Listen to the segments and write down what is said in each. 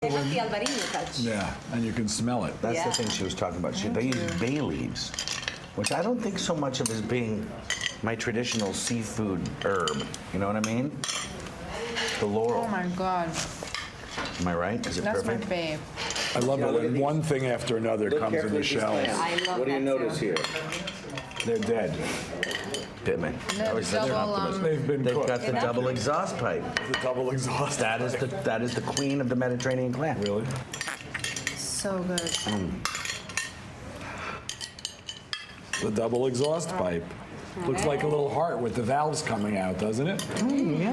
They have the Alvarinho touch. Yeah, and you can smell it. That's the thing she was talking about. They use bay leaves, which I don't think so much of as being my traditional seafood herb. You know what I mean? The laurel. Oh my God. Am I right? Is it That's perfect? my fave. I love it when one thing after another comes in the shells. I love What do you that notice too. here? They're dead. Bittman. The I always said they're double, optimists. They've been They've cooked. got the double exhaust pipe. The double exhaust. That is the queen of the Mediterranean clam. Really? So good. The double exhaust pipe. Looks like a little heart with the valves coming out, doesn't it? Yeah.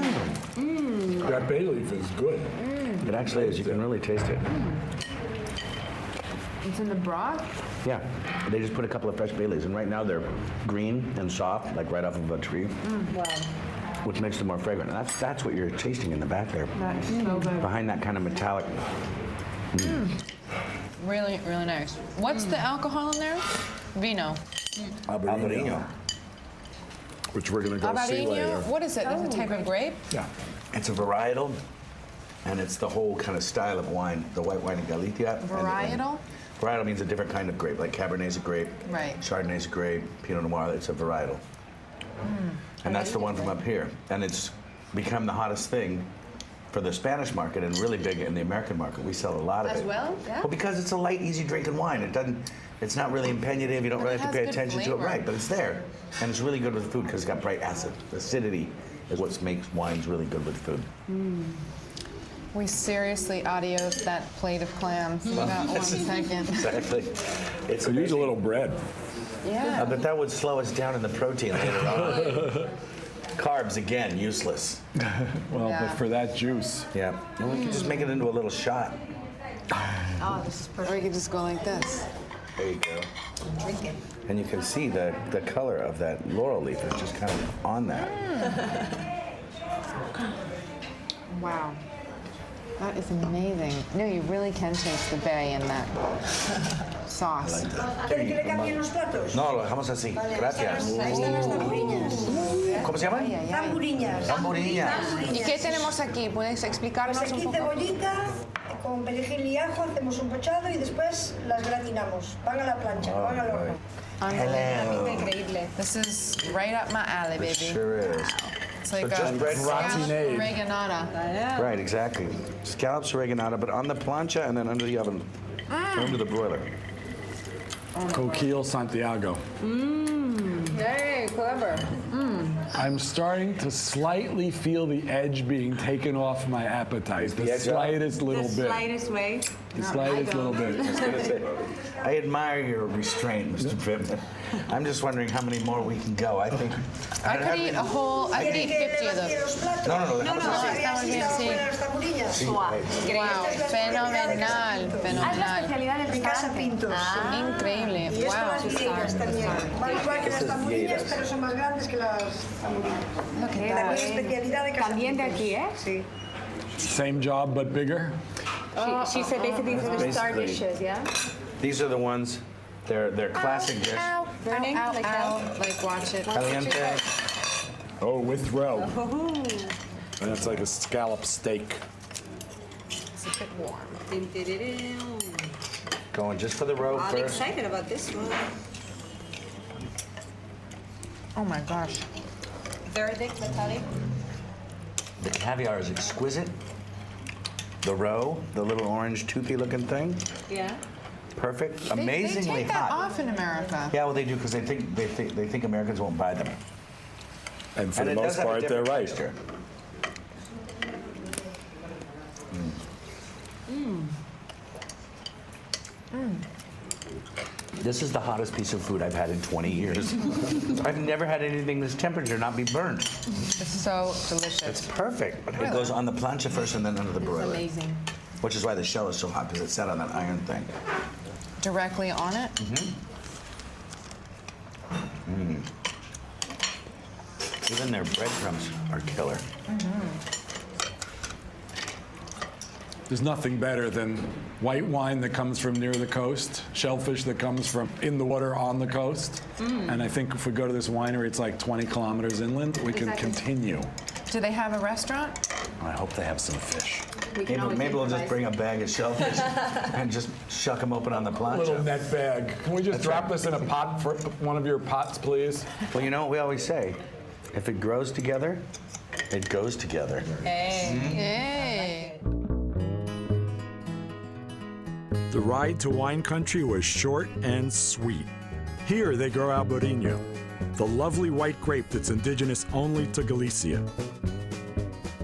That bay leaf is good. It actually is. You can really taste it. It's in the broth? Yeah. They just put a couple of fresh bay leaves, and right now they're green and soft, like right off of a tree, Wow. which makes them more fragrant. And that's what you're tasting in the back there, That is so good. behind that kind of metallic. Really, really nice. What's the alcohol in there? Vino. Alvarinho. Which we're gonna go see later. Alvarinho? What is it? Is it a type of grape? Yeah. It's a varietal, and it's the whole kind of style of wine, the white wine in Galicia. Varietal? Varietal means a different kind of grape, like Cabernet's a grape, Right. Chardonnay's a grape, Pinot Noir, it's a varietal. And that's the one from up here. And it's become the hottest thing for the Spanish market and really big in the American market. We sell a lot of it. As well? Yeah. Well, because it's a light, easy drinking wine. It's not really impegnative, you don't But really it have to has pay good attention to it. flavor. Right, but it's there. And it's really good with food because it's got bright acid. Acidity is what makes wines really good with food. We seriously adios that plate of clams for that 1 second. Exactly. It's So use a amazing. little bread. Yeah. But that would slow us down in the protein later on. Carbs, again, useless. Well, Yeah. but for that juice. Yeah. And we can just make it into a little shot. Oh, this is Or perfect. you could just go like this. There you go. Drink it. And you can see the color of that laurel leaf is just kind of on that. Wow. That is amazing. No, you really can taste the bay in that sauce. ¿Quiere que le cambien los platos? No, lo dejamos así. Gracias. Ahí están las tamburiñas. ¿Cómo se llaman? Ay, ay, ay. Tamburiñas. Tamburiñas. ¿Y qué tenemos aquí? ¿Puedes Pues explicarnos un aquí poco? cebollita, con perejil y ajo hacemos un pochado y después las gratinamos. Van a la plancha, van al horno. Hello. Increíble. This is right up my alley, baby. Sure is. It's like So just a bread scallop gratinade. reganata. Right, exactly. Scallops oreganata, but on the plancha and then under the oven, under the broiler. Coquille Santiago. Very clever. I'm starting to slightly feel the edge being taken off my appetite. the The edge out? slightest little The bit. slightest way. The slightest little bit. I was gonna say, I admire your restraint, Mr. Bittman. I'm just wondering how many more we can go. I think I could eat a whole, I could ¿Quiere eat que 50 of le vacíe them. los platos? No, no, No, dejamos no, así. Así Estamos bien, están sí. buenas las tamburiñas. Wow. Wow, fenomenal, Es la fenomenal. especialidad del De Casa restaurante. Pintos. Increíble, Y esto wow. las viejas también. Van igual que las Estas tamburiñas, viejas. pero son más grandes que las tamburiñas. Look at También that. es especialidad de Casa También de Pintos. aquí, ¿eh? Sí. Same job but bigger. She said basically these are the star Basically. dishes, yeah? These are the ones, they're classic dish. Ow, Burning, ow, like ow, that? like watch it. Caliente. Oh, with roe. And it's like a scallop steak. It's a bit warm. Going just for the roe I'm first. excited about this one. Oh my gosh. Verdict, Batali? The caviar is exquisite. The roe, the little orange toothy looking thing, Yeah. perfect. They Amazingly take that hot. off in America. Yeah, well they do because they think Americans won't buy them. And for And the it does most have a part, they're different right. texture. This is the hottest piece of food I've had in 20 years. I've never had anything this temperature not be burnt. It's so delicious. It's perfect. It goes on the plancha first and then under the broiler. Amazing. Which is why the shell is so hot, because it's set on that iron thing. Directly on it. Even their breadcrumbs are killer. There's nothing better than white wine that comes from near the coast, shellfish that comes from in the water on the coast. And I think if we go to this winery, it's like 20 kilometers inland, we can Exactly. continue. Do they have a restaurant? I hope they have some fish. Maybe we'll just bring a bag of shellfish and just shuck them open on the plancha. Little net bag. Can we just drop this in a pot for one of your pots, please? Well, you know what we always say? If it grows together, it goes together. Yay. The ride to wine country was short and sweet. Here they grow Albarino, the lovely white grape that's indigenous only to Galicia.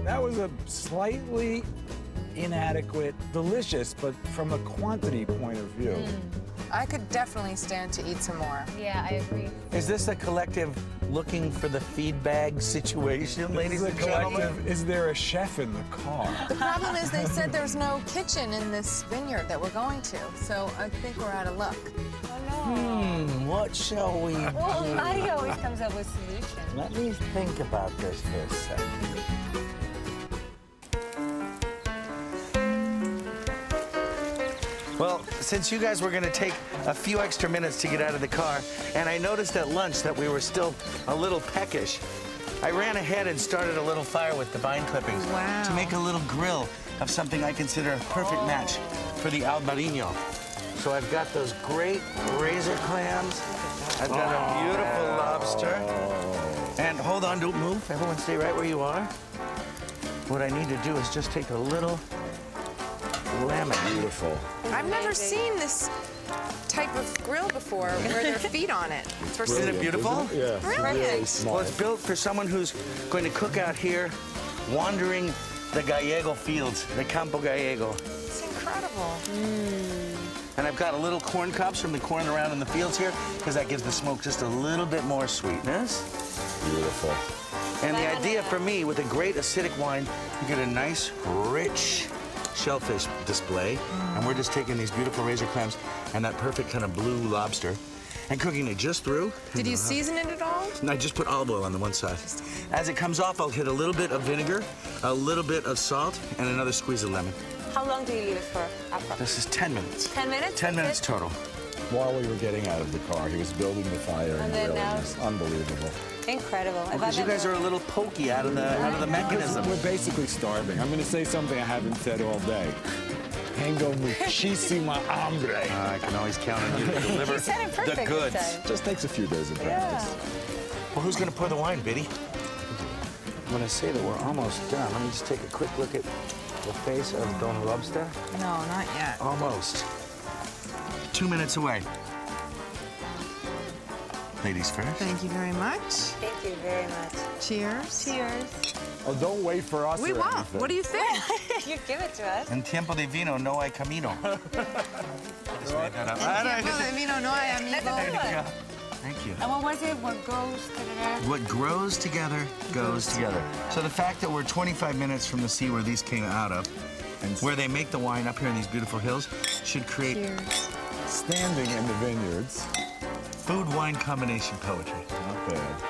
That was a slightly inadequate, delicious, but from a quantity point of view. I could definitely stand to eat some more. Yeah, I agree. Is this a collective looking for the feed bag situation, ladies and gentlemen? Is there a chef in the car? The problem is they said there's no kitchen in this vineyard that we're going to, so I think we're out of luck. What shall we do? Well, Mario always comes up with solutions. Let me think about this for a second. Well, since you guys were going to take a few extra minutes to get out of the car, and I noticed at lunch that we were still a little peckish, I ran ahead and started a little fire with the vine clippings to make a little grill of something I consider a perfect match for the Albarino. So I've got those great razor clams. I've got a beautiful lobster. And hold on, don't move. Everyone stay right where you are. What I need to do is just take a little lemon. Beautiful. I've never seen this type of grill before where there are feet on it. Isn't it beautiful? Yeah. Brilliant. Well, it's built for someone who's going to cook out here, wandering the Gallego fields, the Campo Gallego. It's incredible. And I've got a little corn cobs from the corn around in the fields here, because that gives the smoke just a little bit more sweetness. Beautiful. And the idea for me, with a great acidic wine, you get a nice, rich shellfish display. And we're just taking these beautiful razor clams and that perfect kind of blue lobster and cooking it just through. Did you season it at all? And I just put olive oil on the one side. As it comes off, I'll hit a little bit of vinegar, a little bit of salt, and another squeeze of lemon. How long do you leave it for? This is 10 minutes. 10 minutes? 10 minutes That's it? total. While we were getting out of the car, he was building the fire, and then really now- was unbelievable. Incredible. Because you guys are a little pokey out of the mechanism. We're basically starving. I'm going to say something I haven't said all day. Tengo muchísima hambre. I can always count on you to deliver You said it perfect the this goods. time. Just takes a few days of practice. Well, who's going to pour the wine, Biddy? I'm going to say that we're almost done. Let me just take a quick look at the face of Don Lobster. No, not yet. Almost. 2 minutes away. Ladies first. Thank you very much. Thank you very much. Cheers. Cheers. Oh, don't wait for us. We or won't. anything. What do you think? You give it to us. En tiempo de vino no hay camino. I just made that up. Thank you. And what was it? What goes together? What grows together goes together. So the fact that we're 25 minutes from the sea where these came out of, and where they make the wine up here in these beautiful hills, should create Standing in the vineyards. food-wine combination poetry. Not bad.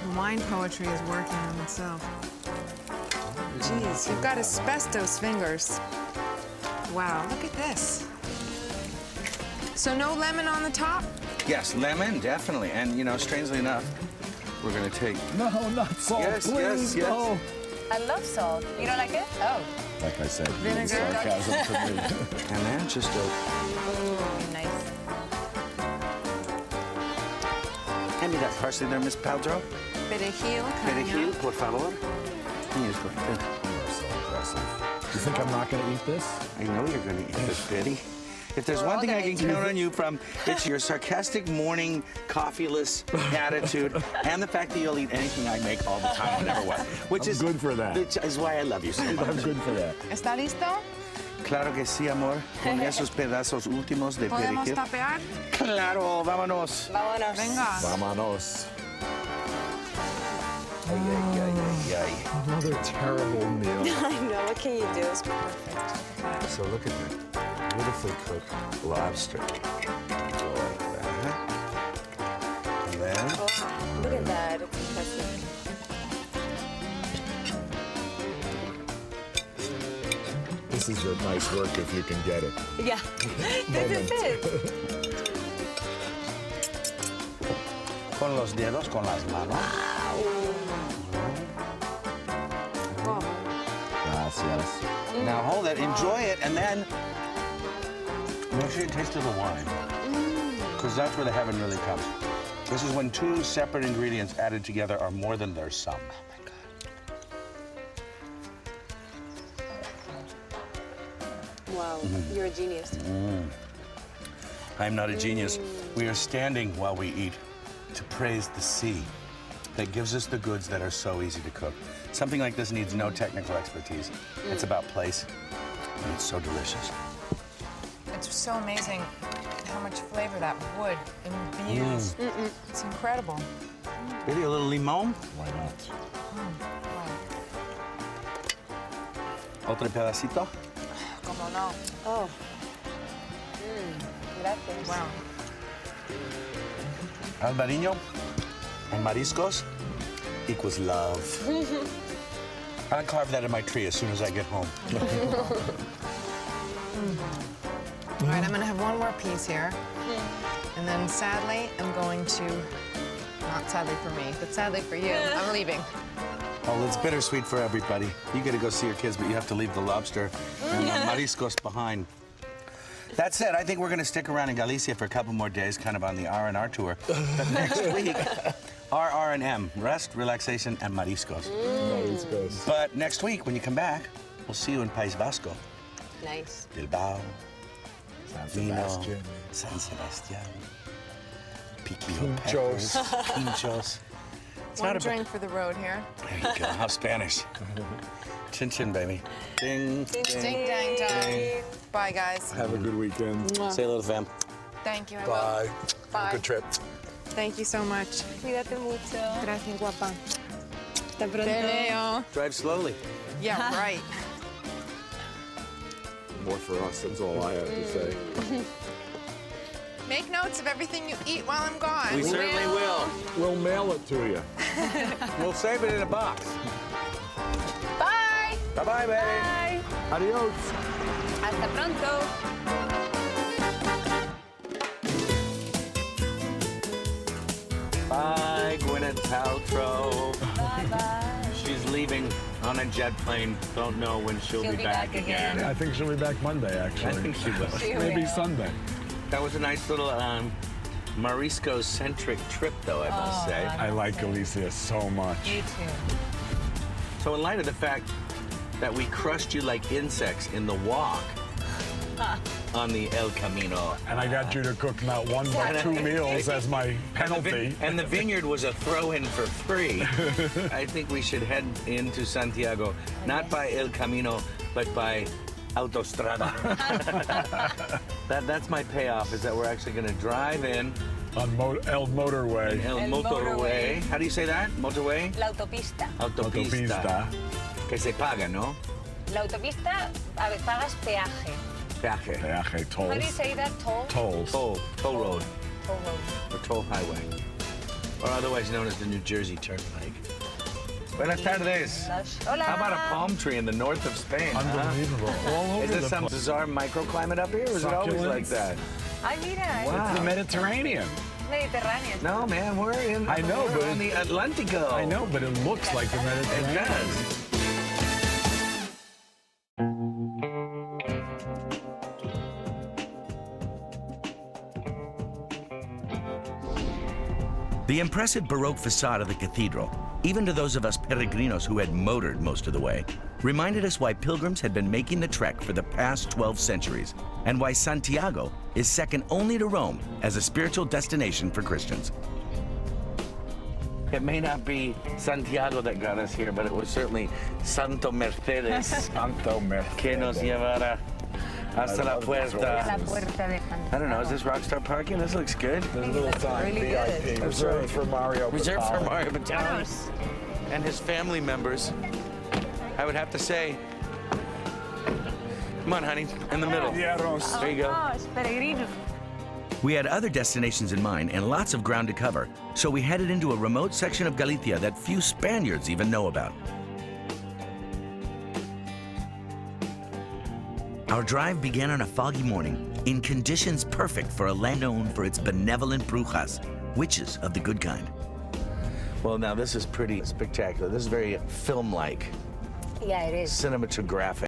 The wine poetry is working on itself. Jeez, you've got asbestos fingers. Wow, look at this. So no lemon on the top? Yes, lemon, definitely. And, you know, strangely enough, we're going to take... No, not salt. Yes, please, yes, yes. no. I love salt. You don't like it? Oh. Like I said, Vinegar. sarcasm to me. And then just a... Nice. Hand me that parsley there, Miss Paltrow. Perejil, Perejil, por favor. Yes, You are so impressive. You think I'm not going to eat this? I know you're going to eat this, Betty. If there's one thing I can count on you from, it's your sarcastic morning, coffeeless attitude, and the fact that you'll eat anything I make all the time, no matter what. Which I'm is good for that. Which is why I love you so much. I'm good for that. ¿Está listo? Claro que sí, amor. Con esos pedazos últimos de ¿Podemos perejil. tapear? Claro, vámonos. Vámonos. Venga. Vámonos. Ay, ay, ay, ay, ay. Another terrible meal. I know. What can you do? It's perfect. So look at that beautifully cooked lobster. Like that. And then Oh, look at that. It's impressive. This is a nice work if you can get it. Yeah. This is it. con los dedos, con las manos. Oh. Gracias. Now hold it, enjoy it, and then make sure you taste of the wine. Because that's where the heaven really comes. This is when two separate ingredients added together are more than their sum. Oh my God. Wow, you're a genius. I'm not a genius. We are standing while we eat to praise the sea that gives us the goods that are so easy to cook. Something like this needs no technical expertise. It's about place, and it's so delicious. It's so amazing how much flavor that wood imbues. It's incredible. Maybe a little limon? Why not? Otro pedacito? Como no. Oh. Gracias. Wow. Albariño and mariscos equals love. I'll carve that in my tree as soon as I get home. All right, I'm gonna have one more piece here. And then sadly, I'm going to, not sadly for me, but sadly for you, I'm leaving. Oh, it's bittersweet for everybody. You get to go see your kids, but you have to leave the lobster and the mariscos behind. That said, I think we're going to stick around in Galicia for a couple more days, kind of on the R&R tour. But next week, R&M, rest, relaxation, and mariscos. Mariscos. But next week, when you come back, we'll see you in País Vasco. Nice. Bilbao, San Vino, Sebastian. San Sebastian, piquillo Pinchos. peppers, pinchos. It's One not a drink for the road here. There you go. How Spanish. Chin chin, baby. Ding, ding. Ding dang dang. Bye, guys. Have a good weekend. Say hello to fam. Thank you. I will. Bye. Bye. Good trip. Thank you so much. Cuídate mucho. Gracias, guapa. Hasta pronto. Te leo. Drive slowly. Yeah, right. More for us, that's all I have to say. Make notes of everything you eat while I'm gone. We certainly will. We'll mail it to you. We'll save it in a box. Bye. Bye-bye, baby. Bye. Adios. Hasta pronto. Bye, Gwyneth Paltrow. Bye-bye. She's leaving on a jet plane. Don't know when she'll be back again. I think she'll be back Monday, actually. I think she will. She Maybe will. Sunday. That was a nice little Marisco-centric trip, though, I must say. I like Galicia so much. You too. So in light of the fact that we crushed you like insects in the walk on the El Camino, And I got you to cook not one but two meals as my penalty. and the vineyard was a throw-in for free, I think we should head into Santiago, not by El Camino, but by Autostrada. That's my payoff, is that we're actually going to drive in On El Motorway. El Motorway. How do you say that? Motorway? La autopista. Autopista. Autopista. Que se paga, ¿no? La autopista, a ver, pagas peaje. Peaje. Peaje, How do you tolls. say that? Toll? Tolls. Toll road, Toll road. or toll highway, or otherwise known as the New Jersey Turnpike. Buenas tardes. Hola. How about a palm tree in the north of Spain? huh? Unbelievable. All over Is the this some place. bizarre microclimate up here, or is it always like Succulents. that? Ay, mira, Wow. It's the Mediterranean. Mediterráneo. No, man, we're in. I know, we're but on the Atlantico. I know, but it looks like the It Mediterranean. does. The impressive Baroque facade of the cathedral, even to those of us peregrinos who had motored most of the way, reminded us why pilgrims had been making the trek for the past 12 centuries, and why Santiago is second only to Rome as a spiritual destination for Christians. It may not be Santiago that got us here, but it was certainly Santo Mercedes Santo Mercedes. que nos llevara hasta la love this puerta. La puerta de I don't know, is this Rockstar parking? This looks good. There's a little sign, really VIP, good. reserved for Mario Reserved for Batali. Mario Batali and his family members. I would have to say, come on, honey, in the middle. Caballeros. There you go. Vamos, peregrino. We had other destinations in mind and lots of ground to cover, so we headed into a remote section of Galicia that few Spaniards even know about. Our drive began on a foggy morning in conditions perfect for a land known for its benevolent brujas, witches of the good kind. Well, now this is pretty spectacular. This is very film-like. Yeah, it is. cinematographic.